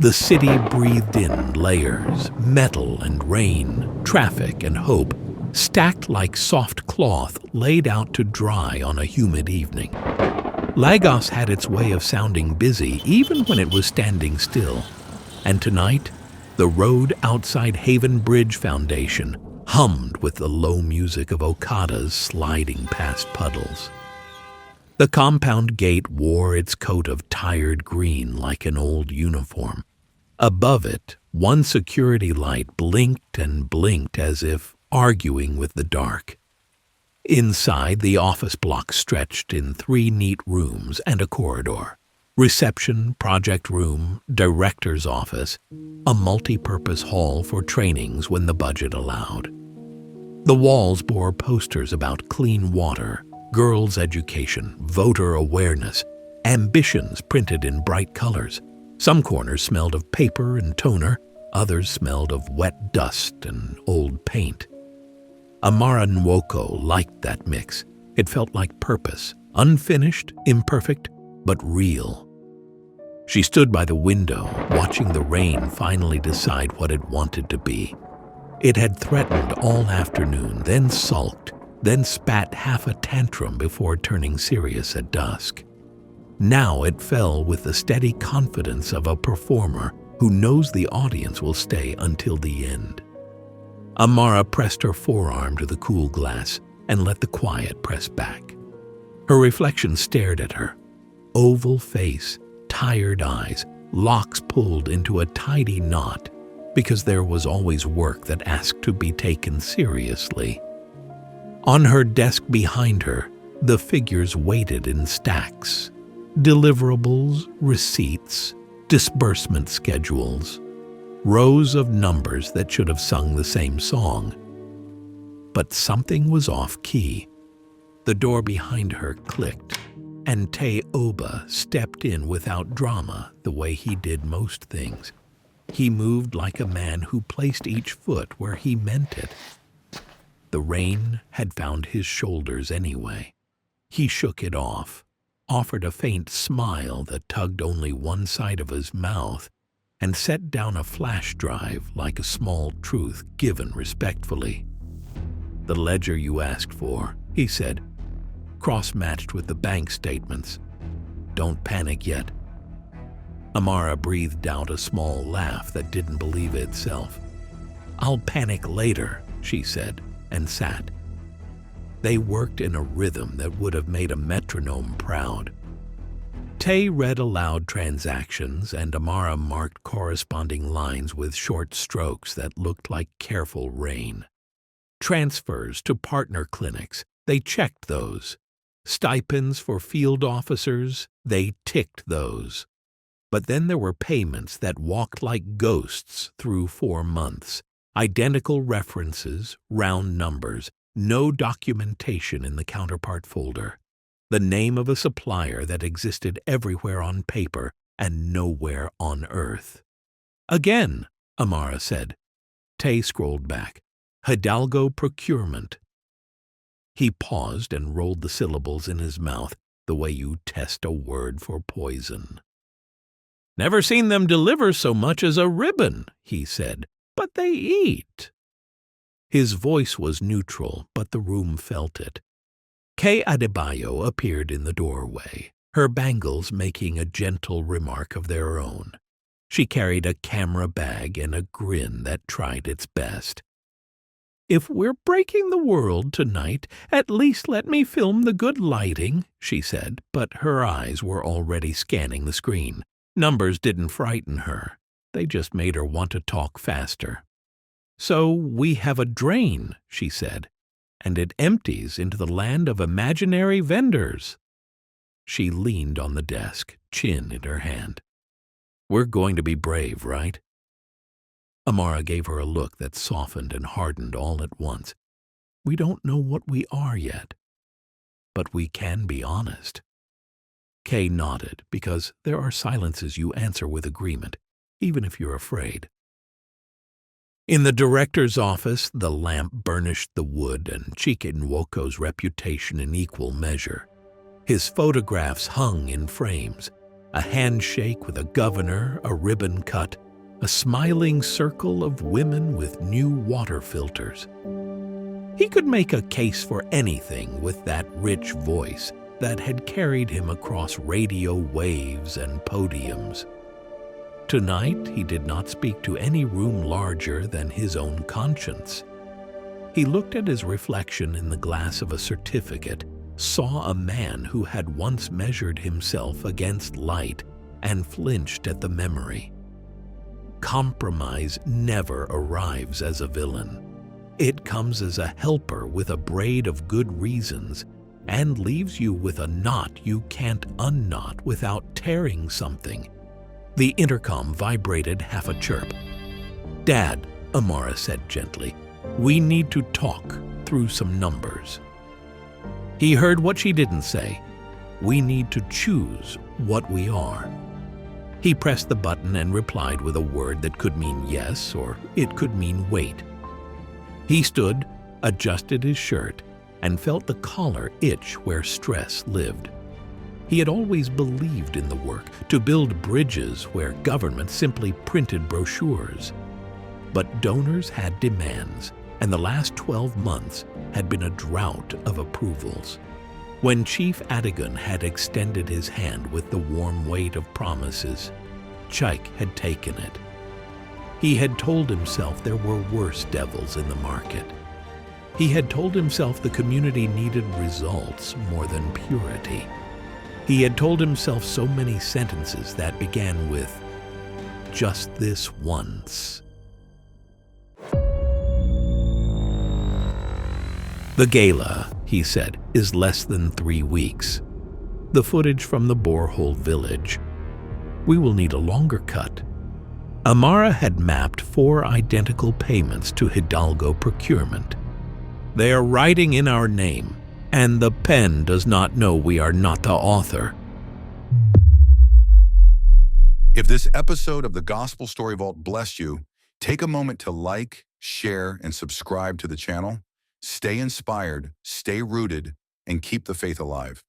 The city breathed in layers, metal and rain, traffic and hope, stacked like soft cloth laid out to dry on a humid evening. Lagos had its way of sounding busy even when it was standing still. And tonight, the road outside Haven Bridge Foundation hummed with the low music of Okadas sliding past puddles. The compound gate wore its coat of tired green like an old uniform. Above it, one security light blinked and blinked as if arguing with the dark. Inside, the office block stretched in 3 neat rooms and a corridor. Reception, project room, director's office, a multi-purpose hall for trainings when the budget allowed. The walls bore posters about clean water, girls' education, voter awareness, ambitions printed in bright colors. Some corners smelled of paper and toner, others smelled of wet dust and old paint. Amara Nwoko liked that mix. It felt like purpose, unfinished, imperfect, but real. She stood by the window, watching the rain finally decide what it wanted to be. It had threatened all afternoon, then sulked, then spat half a tantrum before turning serious at dusk. Now it fell with the steady confidence of a performer who knows the audience will stay until the end. Amara pressed her forearm to the cool glass and let the quiet press back. Her reflection stared at her. Oval face, tired eyes, locks pulled into a tidy knot, because there was always work that asked to be taken seriously. On her desk behind her, the figures waited in stacks. Deliverables, receipts, disbursement schedules, rows of numbers that should have sung the same song. But something was off-key. The door behind her clicked, and Tay Oba stepped in without drama the way he did most things. He moved like a man who placed each foot where he meant it. The rain had found his shoulders anyway. He shook it off, offered a faint smile that tugged only one side of his mouth, and set down a flash drive like a small truth given respectfully. "The ledger you asked for," he said, cross-matched with the bank statements. "Don't panic yet." Amara breathed out a small laugh that didn't believe itself. "I'll panic later," she said, and sat. They worked in a rhythm that would have made a metronome proud. Tay read aloud transactions, and Amara marked corresponding lines with short strokes that looked like careful rain. Transfers to partner clinics, they checked those. Stipends for field officers, they ticked those. But then there were payments that walked like ghosts through 4 months. Identical references, round numbers, no documentation in the counterpart folder. The name of a supplier that existed everywhere on paper and nowhere on earth. "Again," Amara said. Tay scrolled back. "Hidalgo Procurement." He paused and rolled the syllables in his mouth the way you test a word for poison. "Never seen them deliver so much as a ribbon," he said. "But they eat." His voice was neutral, but the room felt it. Kay Adebayo appeared in the doorway, her bangles making a gentle remark of their own. She carried a camera bag and a grin that tried its best. "If we're breaking the world tonight, at least let me film the good lighting," she said, but her eyes were already scanning the screen. Numbers didn't frighten her. They just made her want to talk faster. "So we have a drain," she said, "and it empties into the land of imaginary vendors." She leaned on the desk, chin in her hand. "We're going to be brave, right?" Amara gave her a look that softened and hardened all at once. "We don't know what we are yet, but we can be honest." Kay nodded, because there are silences you answer with agreement, even if you're afraid. In the director's office, the lamp burnished the wood and Chike Nwoko's reputation in equal measure. His photographs hung in frames, A handshake with a governor, a ribbon cut, a smiling circle of women with new water filters. He could make a case for anything with that rich voice that had carried him across radio waves and podiums. Tonight, he did not speak to any room larger than his own conscience. He looked at his reflection in the glass of a certificate, saw a man who had once measured himself against light, and flinched at the memory. Compromise never arrives as a villain. It comes as a helper with a braid of good reasons and leaves you with a knot you can't unknot without tearing something. The intercom vibrated half a chirp. "Dad," Amara said gently, "we need to talk through some numbers." He heard what she didn't say. "We need to choose what we are." He pressed the button and replied with a word that could mean yes or it could mean wait. He stood, adjusted his shirt, and felt the collar itch where stress lived. He had always believed in the work to build bridges where government simply printed brochures. But donors had demands, and the last 12 months had been a drought of approvals. When Chief Adigan had extended his hand with the warm weight of promises, Chike had taken it. He had told himself there were worse devils in the market. He had told himself the community needed results more than purity. He had told himself so many sentences that began with, "Just this once." "The gala," he said, "is less than 3 weeks. The footage from the borehole village. We will need a longer cut." Amara had mapped 4 identical payments to Hidalgo procurement. "They are writing in our name, and the pen does not know we are not the author." If this episode of the Gospel Story Vault blessed you, take a moment to like, share, and subscribe to the channel. Stay inspired, stay rooted, and keep the faith alive.